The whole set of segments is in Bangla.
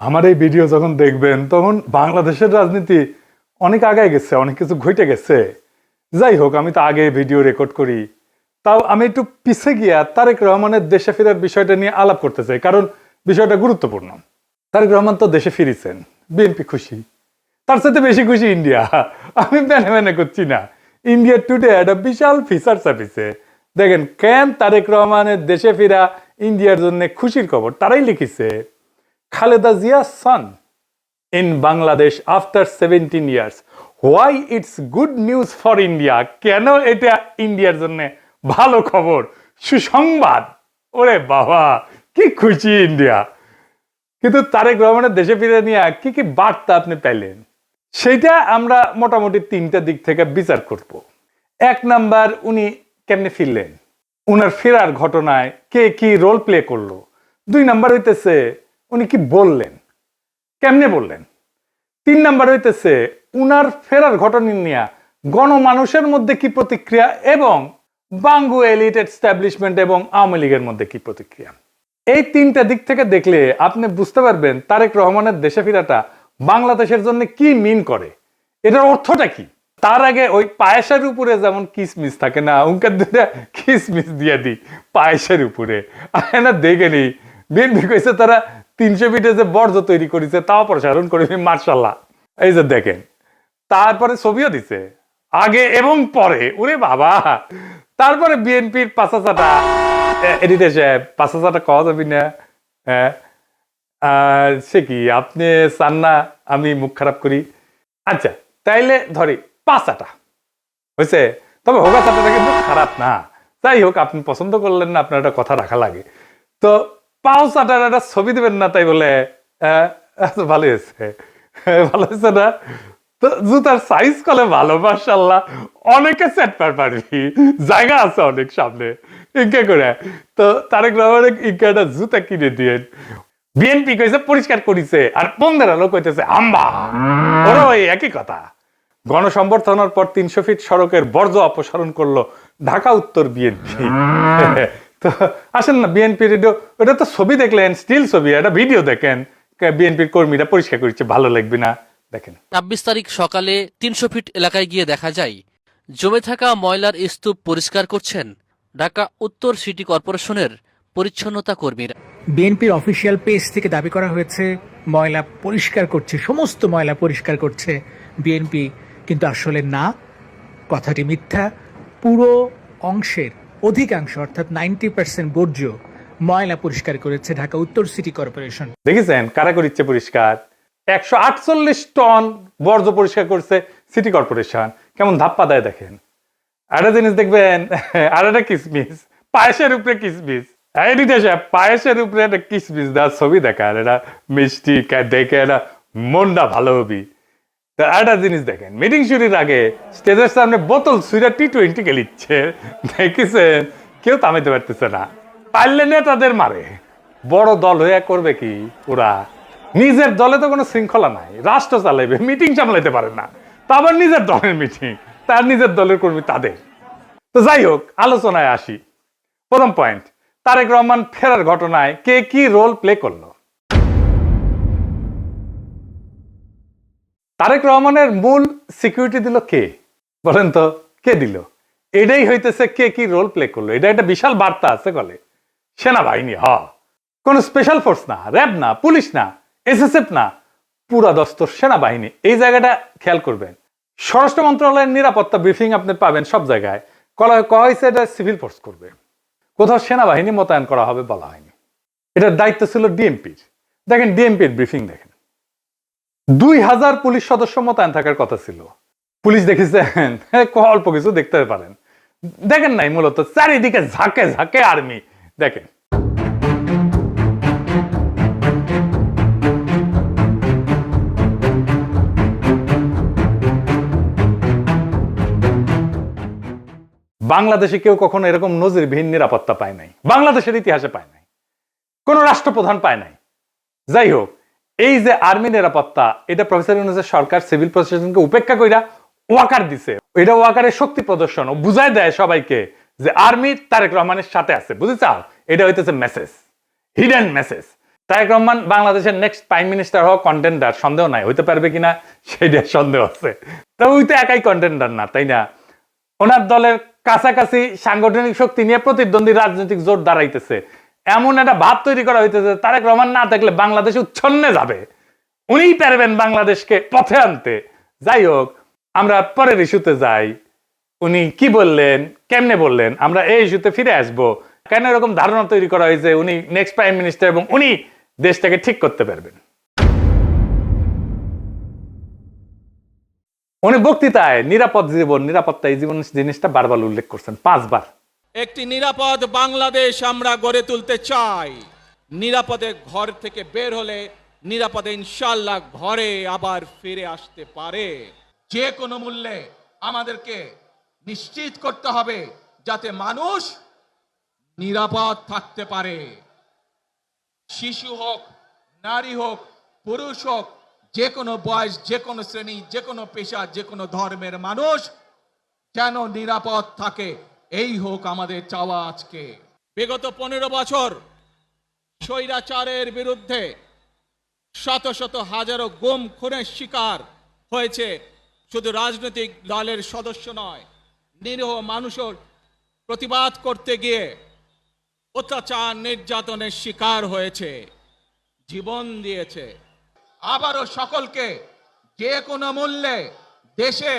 আমার এই ভিডিও যখন দেখবেন তখন বাংলাদেশের রাজনীতি অনেক আগায় গেছে, অনেক কিছু ঘটে গেছে। যাই হোক, আমি তো আগে ভিডিও রেকর্ড করি, তাও আমি একটু পিছে গিয়া তারেক রহমানের দেশে ফেরার বিষয়টা নিয়ে আলাপ করতে চাই, কারণ বিষয়টা গুরুত্বপূর্ণ। তারেক রহমান তো দেশে ফিরেছেন, বিএনপি খুশি, তার সাথে বেশি খুশি ইন্ডিয়া। আমি মেনে মেনে করছি না। ইন্ডিয়া টুডে একটা বিশাল ফিচার ছাপিছে, দেখেন কেন তারেক রহমানের দেশে ফিরা ইন্ডিয়ার জন্য খুশির খবর। তারাই লিখেছে, Khaleda জিয়া's son in Bangladesh after 17 years. Why it's good news for India? কেন এটা ইন্ডিয়ার জন্য ভালো খবর, সুসংবাদ। ওরে বাবা, কি খুশি ইন্ডিয়া। কিন্তু তারেক রহমানের দেশে ফিরে নিয়ে কি কি বার্তা আপনি পেলেন, সেটা আমরা মোটামুটি তিনটা দিক থেকে বিচার করব। এক নাম্বার, উনি কেমনে ফিরলেন, উনার ফেরার ঘটনায় কে কি রোল প্লে করলো। দুই নাম্বার হইতেছে উনি কি বললেন, কেমনে বললেন। তিন নাম্বার হইতেছে উনার ফেরার ঘটনা নিয়ে গণমানুষের মধ্যে কি প্রতিক্রিয়া, এবং বাঙ্গু এলিট এস্টাবলিশমেন্ট এবং আওয়ামী লীগের মধ্যে কি প্রতিক্রিয়া। এই তিনটা দিক থেকে দেখলে আপনি বুঝতে পারবেন তারেক রহমানের দেশে ফেরাটা বাংলাদেশের জন্য কি মিন করে, এটার অর্থটা কি। তার আগে ওই পায়েসের উপরে যেমন কিসমিস থাকে না, উনকার দুটা কিসমিস দিয়ে দিই পায়েসের উপরে। না দেখেনি বিএনপি কইছে তারা 300 ফিটে যে বর্জ্য তৈরি করেছে তাও প্রসারণ করে, মার্শাল্লাহ। এই যে দেখেন, তারপরে ছবিও দিছে আগে এবং পরে, ওরে বাবা। তারপরে বিএনপির পাঁচাচাটা এডিটে সাহেব, পাঁচাচাটা কওয়া যাবি না, হ্যাঁ সে কি আপনি চান না আমি মুখ খারাপ করি? আচ্ছা তাইলে ধরি পাঁচাটা হয়েছে, তবে হোগা চাটাটা কিন্তু খারাপ না। যাই হোক, আপনি পছন্দ করলেন না, আপনার একটা কথা রাখা লাগে। তো পাও চাটার একটা ছবি দেবেন না, তাই বলে ভালো হয়েছে, ভালো হয়েছে না? তো জুতার সাইজ কলে ভালো, মাশাআল্লাহ, অনেকে সেট পারবি, জায়গা আছে অনেক সামনে, ইনকে করে। তো তারেক রহমানের ইনকে একটা জুতা কিনে দিয়ে বিএনপি কইছে পরিষ্কার করিছে, আর 15 লোক কইতেছে আম্বা। ওরা ওই একই কথা। গণসংবর্ধনার পর 300 ফিট সড়কের বর্জ্য অপসারণ করলো ঢাকা উত্তর বিএনপি। তো আসেন না, বিএনপির ওটা তো ছবি দেখলেন, স্টিল ছবি, একটা ভিডিও দেখেন, বিএনপির কর্মীরা পরিষ্কার করছে, ভালো লাগবে না? দেখেন ২৬ তারিখ সকালে ৩০০ ফিট এলাকায় গিয়ে দেখা যায় জমে থাকা ময়লার স্তূপ পরিষ্কার করছেন ঢাকা উত্তর সিটি কর্পোরেশনের পরিচ্ছন্নতা কর্মীরা। বিএনপির অফিসিয়াল পেজ থেকে দাবি করা হয়েছে ময়লা পরিষ্কার করছে, সমস্ত ময়লা পরিষ্কার করছে বিএনপি, কিন্তু আসলে না, কথাটি মিথ্যা। পুরো অংশের অধিকাংশ অর্থাৎ 90% বর্জ্য ময়লা পরিষ্কার করেছে ঢাকা উত্তর সিটি কর্পোরেশন। দেখেছেন কারা করিচ্ছে পরিষ্কার? 148 টন বর্জ্য পরিষ্কার করছে সিটি কর্পোরেশন। কেমন ধাপ্পা দেয় দেখেন। একটা জিনিস দেখবেন, আর একটা কিসমিস, পায়েসের উপরে কিসমিস, পায়েসের উপরে একটা কিসমিস দেওয়ার ছবি দেখার, এটা মিষ্টি দেখে এটা মনটা ভালো হবি। একটা জিনিস দেখেন, মিটিং শুরুর আগে স্টেজের সামনে বোতল ছুঁড়া T20 খেলিচ্ছে, দেখেছেন? কেউ থামাইতে পারতেছে না, পারলে নেতাদের মারে। বড় দল হয়ে করবে কি ওরা? নিজের দলে তো কোনো শৃঙ্খলা নাই, রাষ্ট্র চালাইবে, মিটিং সামলাইতে পারে না, তা আবার নিজের দলের মিটিং, তার নিজের দলের কর্মী তাদের। তো যাই হোক, আলোচনায় আসি। প্রথম পয়েন্ট, তারেক রহমান ফেরার ঘটনায় কে কি রোল প্লে করলো। তারেক রহমানের মূল সিকিউরিটি দিল কে, বলেন তো? কে দিল? এটাই হইতেছে কে কি রোল প্লে করলো। এটা একটা বিশাল বার্তা আছে বলে। সেনাবাহিনী, কোন স্পেশাল ফোর্স না, র্যাব না, পুলিশ না, এসএসএফ না, পুরা দস্তর সেনাবাহিনী। এই জায়গাটা খেয়াল করবেন। স্বরাষ্ট্র মন্ত্রণালয়ের নিরাপত্তা ব্রিফিং আপনি পাবেন সব জায়গায়, কয়া হয়েছে এটা সিভিল ফোর্স করবে, কোথাও সেনাবাহিনী মোতায়েন করা হবে বলা হয়নি। এটার দায়িত্ব ছিল ডিএমপির। দেখেন ডিএমপির ব্রিফিং দেখেন, 2000 পুলিশ সদস্য মোতায়েন থাকার কথা ছিল। পুলিশ দেখেছেন অল্প কিছু দেখতে পারেন, দেখেন নাই, মূলত চারিদিকে ঝাঁকে ঝাঁকে আর্মি। দেখেন বাংলাদেশে কেউ কখনো এরকম নজিরবিহীন নিরাপত্তা পায় নাই, বাংলাদেশের ইতিহাসে পায় নাই, কোন রাষ্ট্রপ্রধান পায় নাই। যাই হোক, এই যে আর্মি নিরাপত্তা, এটা প্রফেসর ইউনূসের সরকার সিভিল প্রশাসনকে উপেক্ষা কইরা ওয়াকার দিছে। এটা ওয়াকারের শক্তি প্রদর্শন, ও বুঝাই দেয় সবাইকে যে আর্মি তারেক রহমানের সাথে আছে, বুঝেছ? এটা হইতেছে message, hidden message. Tarique Rahman বাংলাদেশের নেক্সট প্রাইম মিনিস্টার হওয়া কন্টেন্ডার, সন্দেহ নাই, হইতে পারবে কিনা সেইটা সন্দেহ আছে। তো ওই তো একাই কন্টেন্ডার না, তাই না? ওনার দলের কাছাকাছি সাংগঠনিক শক্তি নিয়ে প্রতিদ্বন্দ্বী রাজনৈতিক জোট দাঁড়াইতেছে, এমন একটা ভাব তৈরি করা হইতেছে তারেক রহমান না থাকলে বাংলাদেশ উচ্ছন্নে যাবে, উনিই পারবেন বাংলাদেশকে পথে আনতে। যাই হোক, আমরা পরের ইস্যুতে যাই। উনি কি বললেন, কেমনে বললেন, আমরা এই ইস্যুতে ফিরে আসব। কেন এরকম ধারণা তৈরি করা হয়েছে উনি নেক্সট প্রাইম মিনিস্টার এবং উনি দেশটাকে ঠিক করতে পারবেন? উনি বক্তৃতায় নিরাপদ জীবন, নিরাপত্তা, এই জীবন জিনিসটা বারবার উল্লেখ করছেন, 5 বার। একটি নিরাপদ বাংলাদেশ আমরা গড়ে তুলতে চাই। নিরাপদে ঘর থেকে বের হলে নিরাপদে ইনশাআল্লাহ ঘরে আবার ফিরে আসতে পারে। যে কোনো মূল্যে আমাদেরকে নিশ্চিত করতে হবে যাতে মানুষ নিরাপদ থাকতে পারে। শিশু হোক, নারী হোক, পুরুষ হোক, যে কোনো বয়স, যে কোনো শ্রেণী, যে কোনো পেশা, যে কোনো ধর্মের মানুষ যেন নিরাপদ থাকে, এই হোক আমাদের চাওয়া। আজকে বিগত 15 বছর স্বৈরাচারের বিরুদ্ধে শত শত হাজারো গুম খুনের শিকার হয়েছে শুধু রাজনৈতিক দলের সদস্য নয়, নিরীহ মানুষের প্রতিবাদ করতে গিয়ে অত্যাচার নির্যাতনের শিকার হয়েছে, জীবন দিয়েছে। আবারও সকলকে যে কোনো মূল্যে দেশে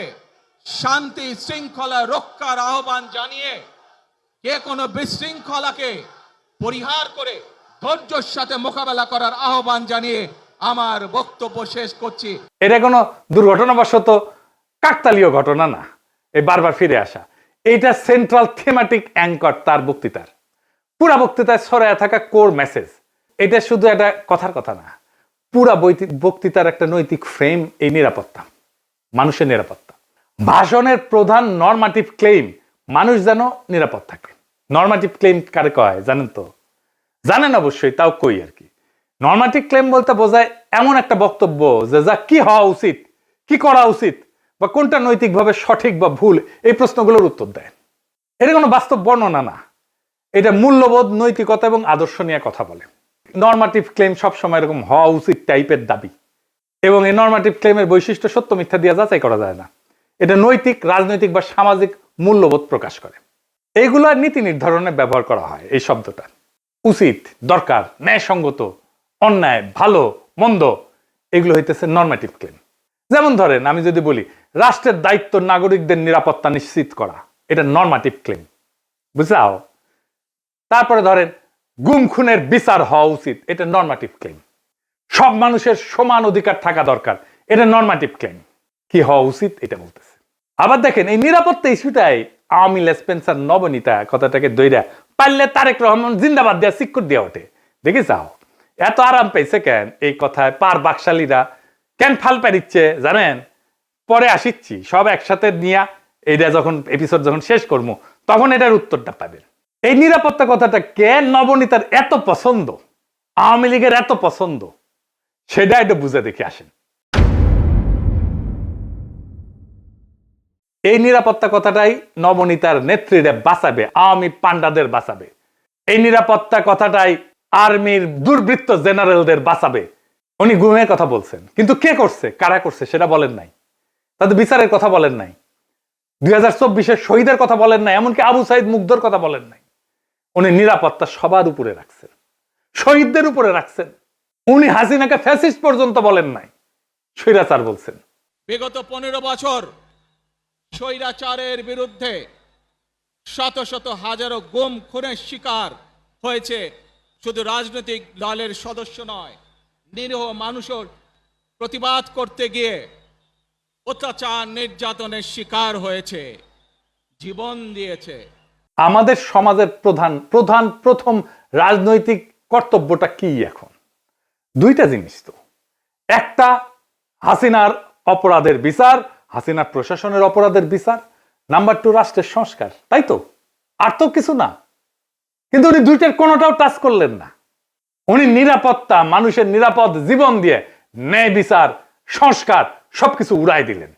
শান্তি শৃঙ্খলা রক্ষার আহ্বান জানিয়ে যে কোনো বিশৃঙ্খলাকে পরিহার করে ধৈর্যের সাথে মোকাবেলা করার আহ্বান জানিয়ে আমার বক্তব্য শেষ করছি। এটা কোনো দুর্ঘটনাবশত কাকতালীয় ঘটনা না, এই বারবার ফিরে আসা, এইটা সেন্ট্রাল থিমেটিক অ্যাঙ্কর তার বক্তৃতার। পুরা বক্তৃতায় ছড়ায় থাকা কোর মেসেজ। এটা শুধু একটা কথার কথা না, পুরা বক্তৃতার একটা নৈতিক ফ্রেম এই নিরাপত্তা, মানুষের নিরাপত্তা। ভাষণের প্রধান নরমাটিভ ক্লেম মানুষ যেন নিরাপদ থাকে। নরমাটিভ ক্লেম কারে কয় জানেন তো? জানেন অবশ্যই, তাও কই আর কি। নরমাটিভ ক্লেম বলতে বোঝায় এমন একটা বক্তব্য যে যা কি হওয়া উচিত, কি করা উচিত, বা কোনটা নৈতিকভাবে সঠিক বা ভুল, এই প্রশ্নগুলোর উত্তর দেয়। এটা কোনো বাস্তব বর্ণনা না, এটা মূল্যবোধ, নৈতিকতা এবং আদর্শ নিয়ে কথা বলে। নরমাটিভ ক্লেম সবসময় এরকম হওয়া উচিত টাইপের দাবি, এবং এই নরমাটিভ ক্লেমের বৈশিষ্ট্য সত্য মিথ্যা দিয়ে যাচাই করা যায় না। এটা নৈতিক, রাজনৈতিক বা সামাজিক মূল্যবোধ প্রকাশ করে। এইগুলো নীতি নির্ধারণে ব্যবহার করা হয়। এই শব্দটা উচিত, দরকার, ন্যায়সঙ্গত, অন্যায়, ভালো, মন্দ, এগুলো হইতেছে নরমাটিভ ক্লেম। যেমন ধরেন, আমি যদি বলি রাষ্ট্রের দায়িত্ব নাগরিকদের নিরাপত্তা নিশ্চিত করা, এটা নরমাটিভ ক্লেম, বুঝাও। তারপরে ধরেন গুম খুনের বিচার হওয়া উচিত, এটা নরমাটিভ ক্লেম। সব মানুষের সমান অধিকার থাকা দরকার, এটা নরমাটিভ ক্লেম। কি হওয়া উচিত এটা বলতেছে। আবার দেখেন, এই নিরাপত্তা ইস্যুটাই আওয়ামী লেসপেন্সার নবনীতা কথাটাকে দইরা পারলে তারেক রহমান জিন্দাবাদ দেওয়া সিক্কুর দেওয়া ওঠে। দেখে যাও এত আরাম পেয়েছে কেন এই কথায়, পার বাকশালীরা কেন ফাল পারিচ্ছে জানেন? পরে আসিচ্ছি, সব একসাথে নিয়ে এইটা যখন এপিসোড যখন শেষ করবো তখন এটার উত্তরটা পাবেন। এই নিরাপত্তা কথাটা কেন নবনীতার এত পছন্দ, আওয়ামী লীগের এত পছন্দ, সেটা একটু বুঝে দেখে আসেন। এই নিরাপত্তা কথাটাই নবনীতার নেত্রীরা বাঁচাবে, আওয়ামী পান্ডাদের বাঁচাবে। এই নিরাপত্তা কথাটাই আর্মির দুর্বৃত্ত জেনারেলদের বাঁচাবে। উনি গুমের কথা বলছেন, কিন্তু কে করছে, কারা করছে সেটা বলেন নাই। তাদের বিচারের কথা বলেন নাই, 2024-এর শহীদের কথা বলেন নাই, এমনকি আবু সাইদ মুগ্ধর কথা বলেন নাই। উনি নিরাপত্তা সবার উপরে রাখছেন, শহীদদের উপরে রাখছেন। উনি হাসিনাকে ফ্যাসিস্ট পর্যন্ত বলেন নাই, স্বৈরাচার বলছেন। বিগত 15 বছর স্বৈরাচারের বিরুদ্ধে শত শত হাজারো গুম খুনের শিকার হয়েছে শুধু রাজনৈতিক দলের সদস্য নয়, নিরীহ মানুষের প্রতিবাদ করতে গিয়ে অত্যাচার নির্যাতনের শিকার হয়েছে, জীবন দিয়েছে। আমাদের সমাজের প্রথম রাজনৈতিক কর্তব্যটা কি এখন? দুইটা জিনিস তো। একটা হাসিনার অপরাধের বিচার, হাসিনার প্রশাসনের অপরাধের বিচার। নাম্বার 2 রাষ্ট্রের সংস্কার, তাই তো? আর তো কিছু না। কিন্তু উনি দুইটার কোনোটাও টাচ করলেন না। উনি নিরাপত্তা, মানুষের নিরাপদ জীবন দিয়ে ন্যায় বিচার, সংস্কার সবকিছু উড়াই দিলেন।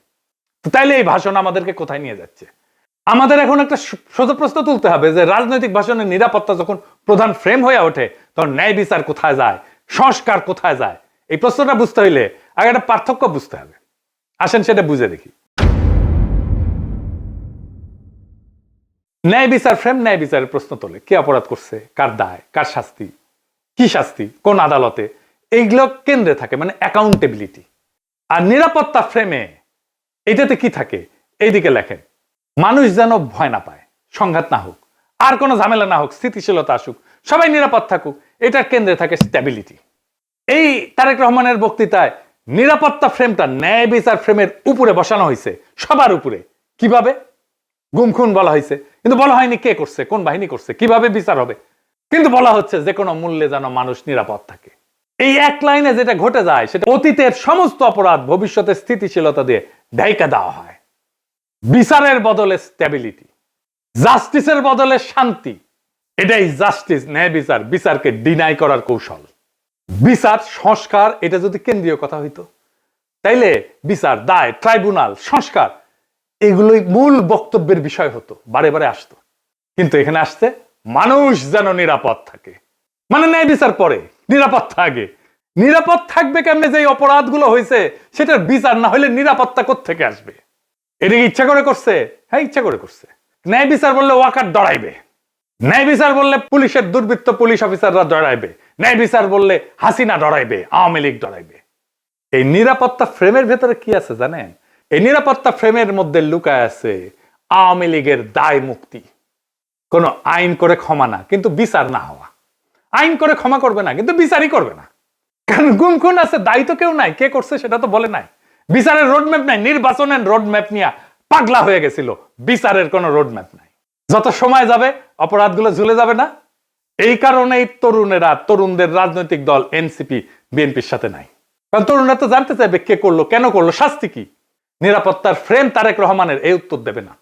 তো তাইলে এই ভাষণ আমাদেরকে কোথায় নিয়ে যাচ্ছে? আমাদের এখন একটা সোজা প্রশ্ন তুলতে হবে যে রাজনৈতিক ভাষণের নিরাপত্তা যখন প্রধান ফ্রেম হয়ে ওঠে তখন ন্যায় বিচার কোথায় যায়, সংস্কার কোথায় যায়? এই প্রশ্নটা বুঝতে হইলে আগে একটা পার্থক্য বুঝতে হবে। আসেন সেটা বুঝে দেখি। ন্যায় বিচার ফ্রেম ন্যায় বিচারের প্রশ্ন তোলে, কে অপরাধ করছে, কার দায়, কার শাস্তি, কি শাস্তি, কোন আদালতে, এইগুলো কেন্দ্রে থাকে, মানে অ্যাকাউন্টেবিলিটি। আর নিরাপত্তা ফ্রেমে এটাতে কি থাকে? এইদিকে লেখেন, মানুষ যেন ভয় না পায়, সংঘাত না হোক, আর কোনো ঝামেলা না হোক, স্থিতিশীলতা আসুক, সবাই নিরাপদ থাকুক, এটার কেন্দ্রে থাকে স্ট্যাবিলিটি। এই তারেক রহমানের বক্তৃতায় নিরাপত্তা ফ্রেমটা ন্যায় বিচার ফ্রেমের উপরে বসানো হয়েছে, সবার উপরে। কিভাবে? গুম খুন বলা হয়েছে, কিন্তু বলা হয়নি কে করছে, কোন বাহিনী করছে, কিভাবে বিচার হবে, কিন্তু বলা হচ্ছে যে কোনো মূল্যে যেন মানুষ নিরাপদ থাকে। এই এক লাইনে যেটা ঘটে যায় সেটা অতীতের সমস্ত অপরাধ ভবিষ্যতে স্থিতিশীলতা দিয়ে ঢাইকা দেওয়া হয়। বিচারের বদলে স্ট্যাবিলিটি, জাস্টিসের বদলে শান্তি, এটাই জাস্টিস, ন্যায় বিচার, বিচারকে ডিনাই করার কৌশল। বিচার সংস্কার এটা যদি কেন্দ্রীয় কথা হইতো, তাইলে বিচার, দায়, ট্রাইব্যুনাল, সংস্কার এগুলোই মূল বক্তব্যের বিষয় হতো, বারে বারে আসতো। কিন্তু এখানে আসছে মানুষ যেন নিরাপদ থাকে, মানে ন্যায় বিচার পরে, নিরাপত্তা আগে। নিরাপদ থাকবে কেমনে? যে অপরাধগুলো হয়েছে সেটার বিচার না হলে নিরাপত্তা কোত্থেকে আসবে? এটা ইচ্ছা করে করছে? হ্যাঁ, ইচ্ছা করে করছে। ন্যায় বিচার বললে ওয়াকার ডরাইবে, ন্যায় বিচার বললে পুলিশের দুর্বৃত্ত পুলিশ অফিসাররা ডরাইবে, ন্যায় বিচার বললে হাসিনা ডরাইবে, আওয়ামী লীগ ডরাইবে। এই নিরাপত্তা ফ্রেমের ভেতরে কি আছে জানেন? এই নিরাপত্তা ফ্রেমের মধ্যে লুকায় আছে আওয়ামী লীগের দায় মুক্তি। কোন আইন করে ক্ষমা না, কিন্তু বিচার না হওয়া। আইন করে ক্ষমা করবে না, কিন্তু বিচারই করবে না। কারণ গুম খুন আছে, দায়ী তো কেউ নাই, কে করছে সেটা তো বলে নাই। বিচারের রোডম্যাপ নাই, নির্বাচনের রোডম্যাপ নিয়ে পাগলা হয়ে গেছিল, বিচারের কোনো রোডম্যাপ নাই। যত সময় যাবে অপরাধগুলো ঝুলে যাবে না? এই কারণেই তরুণেরা, তরুণদের রাজনৈতিক দল এনসিপি বিএনপির সাথে নাই। কারণ তরুণরা তো জানতে চাইবে কে করলো, কেন করলো, শাস্তি কি। নিরাপত্তার ফ্রেম তারেক রহমানের এই উত্তর দেবে না।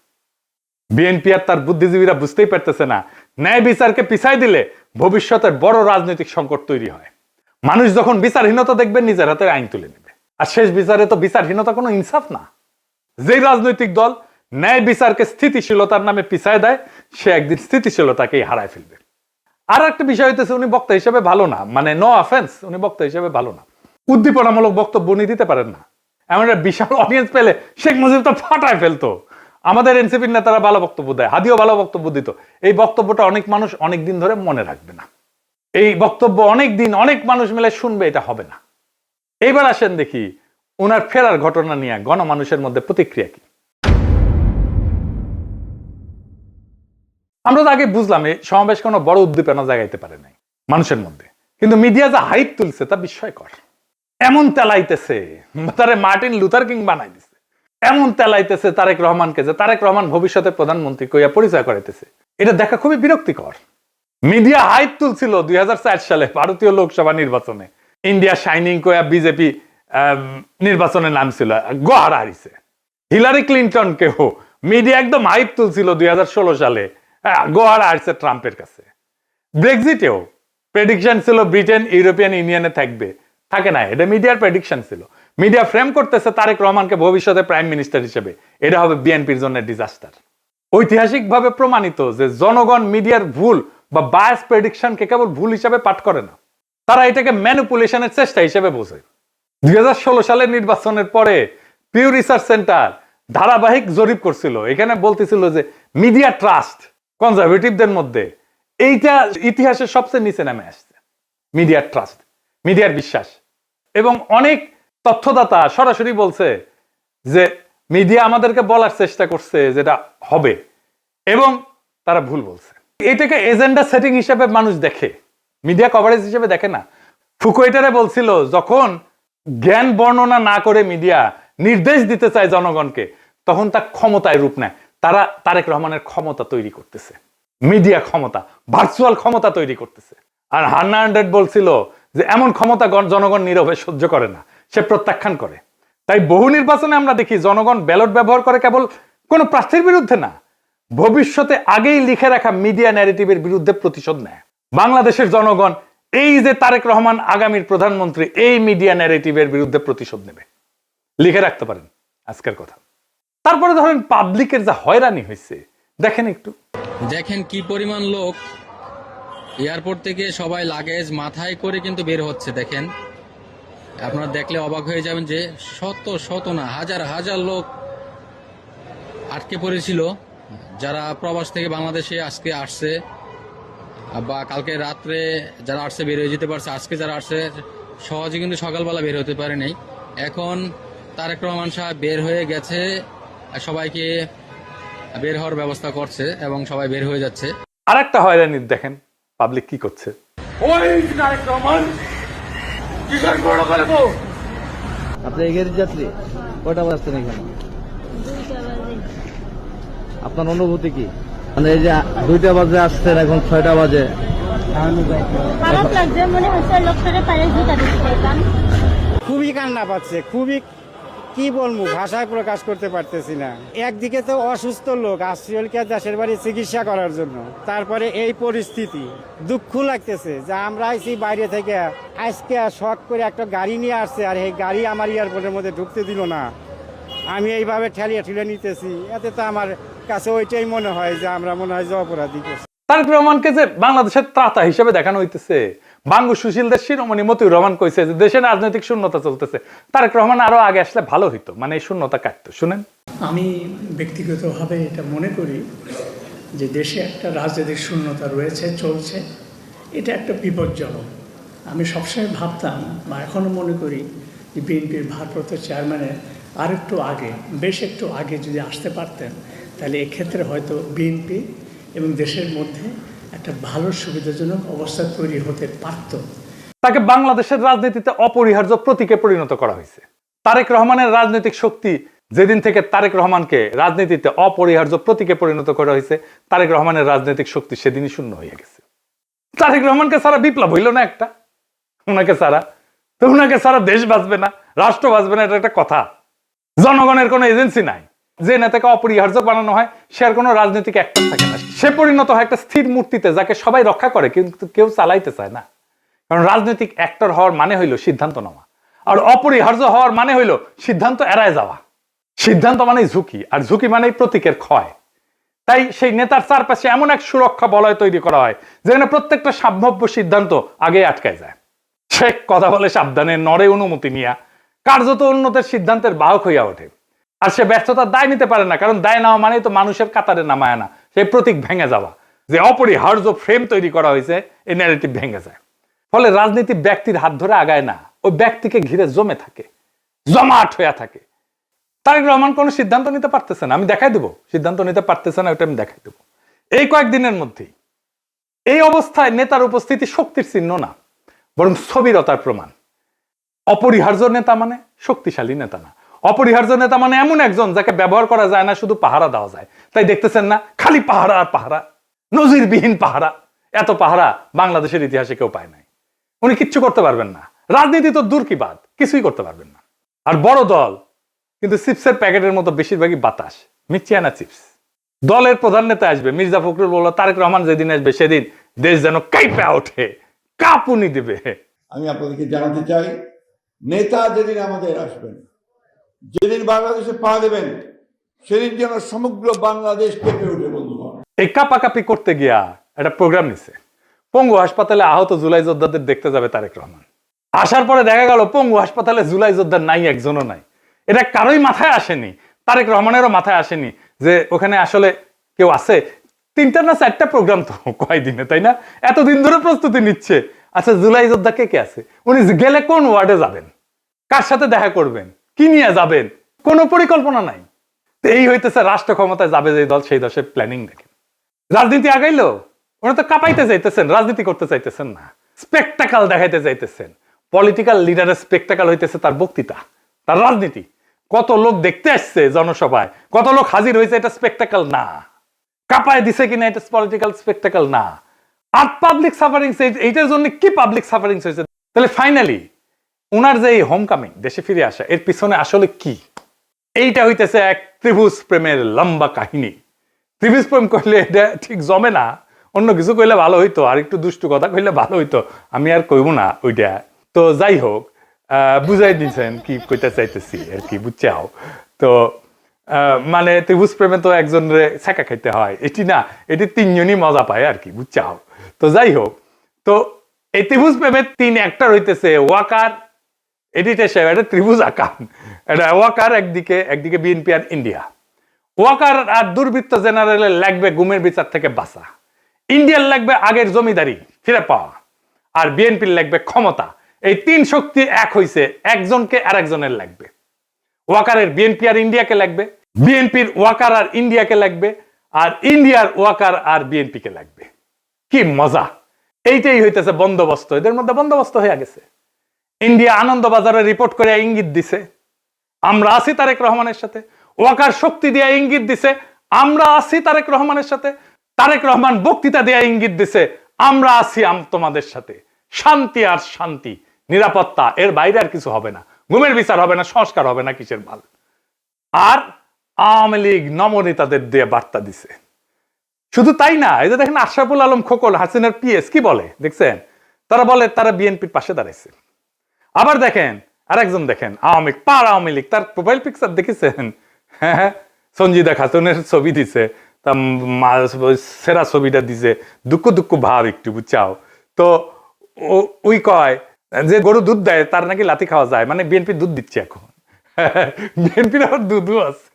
বিএনপি আর তার বুদ্ধিজীবীরা বুঝতেই পারতেছে না, ন্যায় বিচারকে পিছাই দিলে ভবিষ্যতের বড় রাজনৈতিক সংকট তৈরি হয়। মানুষ যখন বিচারহীনতা দেখবে নিজের হাতে আইন তুলে নেবে। আর শেষ বিচারে তো বিচারহীনতা কোনো ইনসাফ না। যে রাজনৈতিক দল ন্যায় বিচারকে স্থিতিশীলতার নামে পিছায় দেয়, সে একদিন স্থিতিশীলতাকেই হারায় ফেলবে। আর একটা বিষয় হইতেছে, উনি বক্তা হিসেবে ভালো না, মানে নো অফেন্স, উনি বক্তা হিসেবে ভালো না। উদ্দীপনামূলক বক্তব্য উনি দিতে পারেন না। এমন একটা বিশাল অডিয়েন্স পেলে শেখ মুজিব তো ফাটায় ফেলতো। আমাদের এনসিপির নেতারা ভালো বক্তব্য দেয়, হাদিও ভালো বক্তব্য দিত। এই বক্তব্যটা অনেক মানুষ অনেক দিন ধরে মনে রাখবে না। এই বক্তব্য অনেক দিন অনেক মানুষ মিলে শুনবে, এটা হবে না। এইবার আসেন দেখি ওনার ফেরার ঘটনা নিয়ে গণমানুষের মধ্যে প্রতিক্রিয়া কি। আমরা তো আগে বুঝলাম এই সমাবেশ কোনো বড় উদ্দীপনা জাগাইতে পারে নাই মানুষের মধ্যে, কিন্তু মিডিয়া যা হাইপ তুলছে তা বিস্ময়কর। এমন তেলাইতেছে, তারে মার্টিন লুথার কিং বানাই দিছে। এমন তেলাইতেছে তারেক রহমানকে যে তারেক রহমান ভবিষ্যতের প্রধানমন্ত্রী কইয়া পরিচয় করাইতেছে। এটা দেখা খুবই বিরক্তিকর। মিডিয়া হাইপ তুলছিল 2004 সালে ভারতীয় লোকসভা নির্বাচনে, ইন্ডিয়া শাইনিং কইয়া বিজেপি নির্বাচনে নামছিল, গোহারা হারিছে। হিলারি ক্লিন্টনকেও মিডিয়া একদম হাইপ তুলছিল 2016 সালে, গোহারা হারছে ট্রাম্পের কাছে। ব্রেক্সিটেও প্রেডিকশন ছিল ব্রিটেন ইউরোপিয়ান ইউনিয়নে থাকবে, থাকে না। এটা মিডিয়ার প্রেডিকশন ছিল। মিডিয়া ফ্রেম করতেছে তারেক রহমানকে ভবিষ্যতে প্রাইম মিনিস্টার হিসেবে, এটা হবে বিএনপির জন্য ডিজাস্টার। ঐতিহাসিকভাবে প্রমাণিত যে জনগণ মিডিয়ার ভুল বা বায়াস প্রেডিকশনকে কেবল ভুল হিসাবে পাঠ করে না, তারা এটাকে ম্যানিপুলেশনের চেষ্টা হিসেবে বোঝে। 2016 সালের নির্বাচনের পরে পিউ রিসার্চ সেন্টার ধারাবাহিক জরিপ করছিল, এখানে বলতেছিল যে মিডিয়া ট্রাস্ট কনজারভেটিভদের মধ্যে এইটা ইতিহাসের সবচেয়ে নিচে নামে আসছে। মিডিয়ার ট্রাস্ট, মিডিয়ার বিশ্বাস। এবং অনেক তথ্যদাতা সরাসরি বলছে যে মিডিয়া আমাদেরকে বলার চেষ্টা করছে যেটা হবে, এবং তারা ভুল বলছে। এটাকে এজেন্ডা সেটিং হিসেবে মানুষ দেখে, মিডিয়া কভারেজ হিসেবে দেখে না। ফুকুয়েটারে বলছিল যখন জ্ঞান বর্ণনা না করে মিডিয়া নির্দেশ দিতে চায় জনগণকে, তখন তা ক্ষমতায় রূপ নেয়। তারা তারেক রহমানের ক্ষমতা তৈরি করতেছে, মিডিয়া ক্ষমতা, ভার্চুয়াল ক্ষমতা তৈরি করতেছে। আর হান্না আন্ড্রেড বলছিল যে এমন ক্ষমতা জনগণ নীরবে সহ্য করে না, সে প্রত্যাখ্যান করে। তাই বহু নির্বাচনে আমরা দেখি জনগণ ব্যালট ব্যবহার করে কেবল কোন প্রার্থীর বিরুদ্ধে না, ভবিষ্যতে আগেই লিখে রাখা মিডিয়া ন্যারেটিভের বিরুদ্ধে প্রতিশোধ নেয়। বাংলাদেশের জনগণ এই যে তারেক রহমান আগামীর প্রধানমন্ত্রী, এই মিডিয়া ন্যারেটিভের বিরুদ্ধে প্রতিশোধ নেবে, লিখে রাখতে পারেন আজকের কথা। তারপরে ধরেন পাবলিকের যা হয়রানি হয়েছে দেখেন একটু। দেখেন কি পরিমাণ লোক এয়ারপোর্ট থেকে সবাই লাগেজ মাথায় করে কিন্তু বের হচ্ছে। দেখেন, আপনারা দেখলে অবাক হয়ে যাবেন যে শত শত না হাজার হাজার লোক আটকে পড়েছিল, যারা প্রবাস থেকে বাংলাদেশে আজকে আসছে বা কালকে রাত্রে যারা আসছে বের হয়ে যেতে পারছে, আজকে যারা আসছে সহজে কিন্তু সকালবেলা বের হতে পারে নাই। এখন তারেক রহমান সাহেব বের হয়ে গেছে, সবাইকে বের হওয়ার ব্যবস্থা করছে এবং সবাই বের হয়ে যাচ্ছে। আর একটা হয়রানি দেখেন পাবলিক কি করছে। আপনি এই গাড়ির যাত্রী কয়টা বাজছেন এখানে? আপনার অনুভূতি কি? মানে এই যে 2টা বাজে আসছেন, এখন 6টা বাজে। খারাপ লাগছে, মনে হচ্ছে লোকটারে পায়ে জুতা দিতে পারতাম। খুবই কান্না পাচ্ছে, খুবই কি বলবো, ভাষায় প্রকাশ করতে পারতেছি না। একদিকে তো অসুস্থ লোক আসছিলকে দেশের বাড়ি চিকিৎসা করার জন্য, তারপরে এই পরিস্থিতি, দুঃখ লাগতেছে যে আমরা আইছি বাইরে থেকে, আজকে শখ করে একটা গাড়ি নিয়ে আসছে আর এই গাড়ি আমার এয়ারপোর্টের মধ্যে ঢুকতে দিল না। আমি এইভাবে ঠেলিয়ে ঠেলে নিতেছি, এতে তো আমার কাছে ওইটাই মনে হয় যে আমরা মনে হয় যে অপরাধী করছি। তারেক রহমানকে যে বাংলাদেশের ত্রাতা হিসেবে দেখানো হইতেছে, বাঙ্গু সুশীলদের শিরোমণি মতিউর রহমান কইছে যে দেশে রাজনৈতিক শূন্যতা চলতেছে, তারেক রহমান আরো আগে আসলে ভালো হইতো, মানে এই শূন্যতা কাটতো। শুনেন, আমি ব্যক্তিগতভাবে এটা মনে করি যে দেশে একটা রাজনৈতিক শূন্যতা রয়েছে, চলছে, এটা একটা বিপজ্জনক। আমি সবসময় ভাবতাম বা এখনও মনে করি যে বিএনপির ভারপ্রাপ্ত চেয়ারম্যানের আর একটু আগে, বেশ একটু আগে যদি আসতে পারতেন, তাহলে এক্ষেত্রে হয়তো বিএনপি এবং দেশের মধ্যে একটা ভালো সুবিধাজনক অবস্থা তৈরি হতে পারত। তাকে বাংলাদেশের রাজনীতিতে অপরিহার্য প্রতীকে পরিণত করা হয়েছে। তারেক রহমানের রাজনৈতিক শক্তি যেদিন থেকে তারেক রহমানকে রাজনীতিতে অপরিহার্য প্রতীকে পরিণত করা হয়েছে, তারেক রহমানের রাজনৈতিক শক্তি সেদিনই শূন্য হয়ে গেছে। তারেক রহমানকে ছাড়া বিপ্লব হইল না একটা, ওনাকে ছাড়া তো, ওনাকে ছাড়া দেশ বাঁচবে না, রাষ্ট্র বাঁচবে না, এটা একটা কথা। জনগণের কোনো এজেন্সি নাই, যে নেতাকে অপরিহার্য বানানো হয় সে আর কোনো রাজনৈতিক অ্যাক্টর থাকে না, সে পরিণত হয় একটা স্থির মূর্তিতে যাকে সবাই রক্ষা করে কিন্তু কেউ চালাইতে চায় না। কারণ রাজনৈতিক অ্যাক্টর হওয়ার মানে হইল সিদ্ধান্ত নেওয়া, আর অপরিহার্য হওয়ার মানে হইল সিদ্ধান্ত এড়ায় যাওয়া। সিদ্ধান্ত মানেই ঝুঁকি, আর ঝুঁকি মানেই প্রতীকের ক্ষয়। তাই সেই নেতার চারপাশে এমন এক সুরক্ষা বলয় তৈরি করা হয় যেখানে প্রত্যেকটা সম্ভাব্য সিদ্ধান্ত আগে আটকায় যায়। সে কথা বলে সাবধানে, নড়ে অনুমতি নিয়া, কার্যত উন্নতের সিদ্ধান্তের বাহক হইয়া ওঠে। আর সে ব্যর্থতার দায় নিতে পারে না, কারণ দায় নেওয়া মানেই তো মানুষের কাতারে নামায় না, সেই প্রতীক ভেঙে যাওয়া, যে অপরিহার্য ফ্রেম তৈরি করা হয়েছে, এই ন্যারেটিভ ভেঙে যায়। ফলে রাজনীতি ব্যক্তির হাত ধরে আগায় না, ওই ব্যক্তিকে ঘিরে জমে থাকে, জমাট হইয়া থাকে। তারেক রহমান কোনো সিদ্ধান্ত নিতে পারতেছে না, আমি দেখাই দেবো সিদ্ধান্ত নিতে পারতেছে না, ওটা আমি দেখাই দেবো এই কয়েকদিনের মধ্যেই। এই অবস্থায় নেতার উপস্থিতি শক্তির চিহ্ন না, বরং স্থবিরতার প্রমাণ। অপরিহার্য নেতা মানে শক্তিশালী নেতা না, অপরিহার্য নেতা মানে এমন একজন যাকে ব্যবহার করা যায় না, শুধু পাহারা দেওয়া যায়। তাই দেখতেছেন না, খালি পাহারা আর পাহারা, নজিরবিহীন পাহারা। এত পাহারা বাংলাদেশের ইতিহাসে কেউ পায় নাই। উনি কিচ্ছু করতে পারবেন না, রাজনীতি তো দূর কি বাদ, কিছুই করতে পারবেন না। আর বড় দল কিন্তু চিপসের প্যাকেটের মতো বেশিরভাগই বাতাস, মিচিয়ানা চিপস। দলের প্রধান নেতা আসবে, মির্জা ফখরুল বলল তারেক রহমান যেদিন আসবে সেদিন দেশ যেন কাঁপে ওঠে, কাঁপুনি দেবে। আমি আপনাদেরকে জানাতে চাই, নেতা যেদিন আমাদের আসবেন, যেদিন বাংলাদেশে পা দেবেন, সেদিন যেন সমগ্র বাংলাদেশ কেঁপে উঠে। বন্ধুগণ, এই কাপাকাপি করতে গিয়া একটা প্রোগ্রাম নিছে, পঙ্গু হাসপাতালে আহত জুলাই যোদ্ধাদের দেখতে যাবে তারেক রহমান। আসার পরে দেখা গেল পঙ্গু হাসপাতালে জুলাই যোদ্ধা নাই, একজনও নাই। এটা কারোই মাথায় আসেনি, তারেক রহমানেরও মাথায় আসেনি যে ওখানে আসলে কেউ আছে। 3টা না 4টা প্রোগ্রাম তো কয়দিনে, তাই না? এতদিন ধরে প্রস্তুতি নিচ্ছে। আচ্ছা, জুলাই যোদ্ধা কে কে আছে? উনি গেলে কোন ওয়ার্ডে যাবেন, কার সাথে দেখা করবেন, কি নিয়ে যাবেন, কোনো পরিকল্পনা নাই। এই হইতেছে রাষ্ট্র ক্ষমতায় যাবে যে দল, সেই দশের প্ল্যানিং দেখেন। রাজনীতি আগাইলো, ওনারা তো কাঁপাইতে চাইতেছেন, রাজনীতি করতে চাইতেছেন না, স্পেকটাকাল দেখাইতে চাইতেছেন। পলিটিক্যাল লিডারের স্পেকটাকাল হইতেছে তার বক্তৃতা, তার রাজনীতি। কত লোক দেখতে আসছে জনসভায়, কত লোক হাজির হয়েছে, এটা স্পেকটাকাল না। কাঁপায় দিছে কিনা, এটা পলিটিক্যাল স্পেকটাকাল না। আর পাবলিক সাফারিংস, এইটার জন্য কি পাবলিক সাফারিংস হয়েছে? তাহলে ফাইনালি ওনার যে এই হোম কামিং, দেশে ফিরে আসা, এর পিছনে আসলে কি? এইটা হইতেছে এক ত্রিভুজ প্রেমের লম্বা কাহিনী। ত্রিভুজ প্রেম করলে এটা ঠিক জমে না, অন্য কিছু কইলে ভালো হইতো, আর একটু দুষ্টু কথা কইলে ভালো হইতো, আমি আর কইব না ওইটা। তো যাই হোক, বুঝাই দিয়েছেন কি কইতে চাইতেছি আর কি, বুঝছাও তো। মানে ত্রিভুজ প্রেমে তো একজনের ছেঁকা খাইতে হয়, এটি না, এটি 3জনই মজা পায় আর কি, বুঝছাও। তো যাই হোক, তো এই ত্রিভুজ প্রেমের 3 অ্যাক্টর হইতেছে ওয়াকার, এডিটর সাহেব, এটা ত্রিভুজ আকার, এটা ওয়াকার একদিকে বিএনপি আর ইন্ডিয়া। ওয়াকার আর দুর্বৃত্ত জেনারেলের লাগবে গুমের বিচার থেকে বাঁচা, ইন্ডিয়ার লাগবে আগের জমিদারি ফিরে পাওয়া, আর বিএনপির লাগবে ক্ষমতা। এই 3 শক্তি এক হইছে, একজনকে আর একজনের লাগবে। ওয়াকারের বিএনপি আর ইন্ডিয়াকে লাগবে, বিএনপির ওয়াকার আর ইন্ডিয়াকে লাগবে, আর ইন্ডিয়ার ওয়াকার আর বিএনপিকে লাগবে। কি মজা! এইটাই হইতেছে বন্দোবস্ত, এদের মধ্যে বন্দোবস্ত হয়ে গেছে। ইন্ডিয়া আনন্দবাজারে রিপোর্ট করে ইঙ্গিত দিছে আমরা আছি তারেক রহমানের সাথে, ওয়াকার শক্তি দিয়ে ইঙ্গিত দিছে আমরা আছি তারেক রহমানের সাথে, তারেক রহমান বক্তৃতা দিয়ে ইঙ্গিত দিছে আমরা আছি তোমাদের সাথে। শান্তি আর শান্তি, নিরাপত্তা, এর বাইরে আর কিছু হবে না। গুমের বিচার হবে না, সংস্কার হবে না, কিসের ভাল। আর আওয়ামী লীগ নমনেতাদের দিয়ে বার্তা দিছে। শুধু তাই না, এই যে দেখেন আশরাফুল আলম খোকন, হাসিনার পিএস, কি বলে দেখছেন? তারা বলে তারা বিএনপির পাশে দাঁড়াইছে। আবার দেখেন আরেকজন, দেখেন আওয়ামী লীগ, তার প্রোফাইল পিকচার দেখেছেন? হ্যাঁ, সঞ্জিদা খাতুনের ছবি দিছে, তা সেরা ছবিটা দিছে, দুঃখ ভাব একটু, বুঝছাও তো। ওই কয় যে গরু দুধ দেয় তার নাকি লাথি খাওয়া যায়, মানে বিএনপি দুধ দিচ্ছে এখন। বিএনপির আবার দুধও আছে।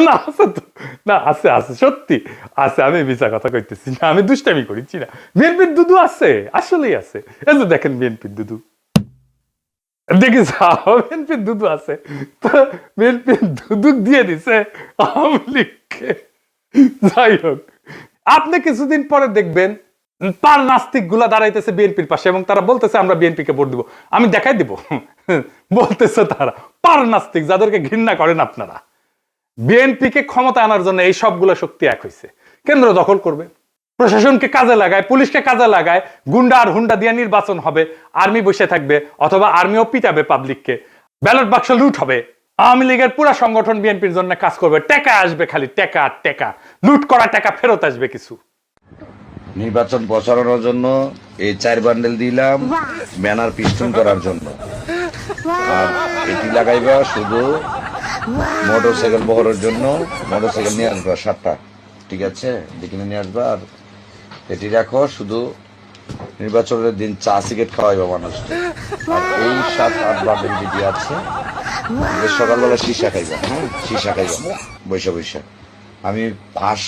না আছে তো, না আছে আছে, সত্যি আছে, আমি মিছা কথা কইতেছি না, আমি দুষ্টামি করিছি না। বিএনপির দুধু আছে, আসলেই আছে। এই যে দেখেন বিএনপির দুধু, দেখিস বিএনপির দুধু আছে। তো বিএনপির দুধু দিয়ে দিছে আওয়ামী লীগকে। যাই হোক, আপনি কিছুদিন পরে দেখবেন পার নাস্তিক গুলা দাঁড়াইতেছে বিএনপির পাশে এবং তারা বলতেছে আমরা বিএনপিকে ভোট দিব। আমি দেখাই দিব, বলতেছে তারা পার নাস্তিক, যাদেরকে ঘৃণা করেন আপনারা। বিএনপিকে ক্ষমতা আনার জন্য এই সবগুলো শক্তি এক হয়েছে। কেন্দ্র দখল করবে, প্রশাসনকে কাজে লাগায়, পুলিশকে কাজে লাগায়, গুন্ডা আর হুন্ডা দিয়ে নির্বাচন হবে, আর্মি বসে থাকবে, অথবা আর্মিও পিটাবে পাবলিককে, ব্যালট বাক্স লুট হবে। আওয়ামী লীগের পুরো সংগঠন বিএনপির জন্য কাজ করবে, টাকা আসবে, খালি টাকা আর টাকা, লুট করা টাকা ফেরত আসবে কিছু। নির্বাচন প্রচারণার জন্য এই 4 বান্ডেল দিলাম ব্যানার পিস্টন করার জন্য, আর এটি লাগাইবা শুধু মোটরসাইকেল বহরের জন্য। মোটরসাইকেল নিয়ে আসবা 7টা, ঠিক আছে, দেখে নিয়ে আসবা। আর এটি রাখো শুধু নির্বাচনের দিন চা সিগারেট খাওয়াইবা মানুষকে। আর এই 7-8 বান্ডেল যেটি আছে, সকালবেলা সীসা খাইবা, হ্যাঁ সীসা খাইবা বৈশা। আমি পাস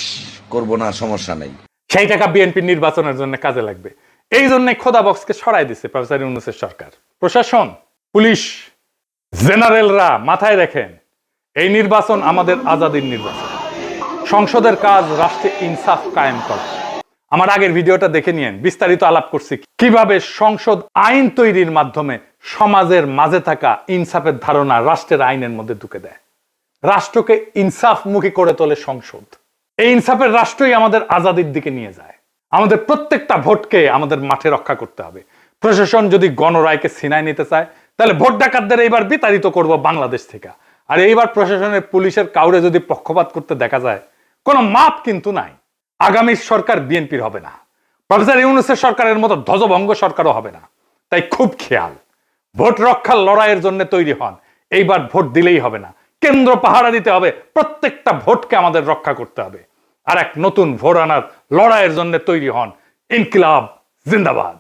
করবো না, সমস্যা নেই। সেই টাকা বিএনপি নির্বাচনের জন্য কাজে লাগবে। এই জন্য খোদা বক্সকে সরাই দিছে প্রফেসর ইউনূসের সরকার। প্রশাসন, পুলিশ, জেনারেলরা মাথায় রাখেন, এই নির্বাচন আমাদের আজাদির নির্বাচন। সংসদের কাজ রাষ্ট্রে ইনসাফ কায়েম করা। আমার আগের ভিডিওটা দেখে নিয়েন, বিস্তারিত আলাপ করছি কিভাবে সংসদ আইন তৈরির মাধ্যমে সমাজের মাঝে থাকা ইনসাফের ধারণা রাষ্ট্রের আইনের মধ্যে ঢুকে দেয়। রাষ্ট্রকে ইনসাফমুখী করে তোলে সংসদ। এই ইনসাফের রাষ্ট্রই আমাদের আজাদির দিকে নিয়ে যায়। আমাদের প্রত্যেকটা ভোটকে আমাদের মাঠে রক্ষা করতে হবে। প্রশাসন যদি গণরায়কে ছিনায় নিতে চায়, তাহলে ভোট ডাকাতদের এইবার বিতাড়িত করব বাংলাদেশ থেকে। আর এইবার প্রশাসনের, পুলিশের কাউরে যদি পক্ষপাত করতে দেখা যায়, কোনো মাপ কিন্তু নাই। আগামী সরকার বিএনপির হবে না, প্রফেসর ইউনূসের সরকারের মতো ধ্বজভঙ্গ সরকারও হবে না। তাই খুব খেয়াল, ভোট রক্ষার লড়াইয়ের জন্য তৈরি হন। এইবার ভোট দিলেই হবে না, কেন্দ্র পাহারা দিতে হবে, প্রত্যেকটা ভোটকে আমাদের রক্ষা করতে হবে। আর এক নতুন ভোট আনার লড়াইয়ের জন্য তৈরি হন। ইনকিলাব জিন্দাবাদ।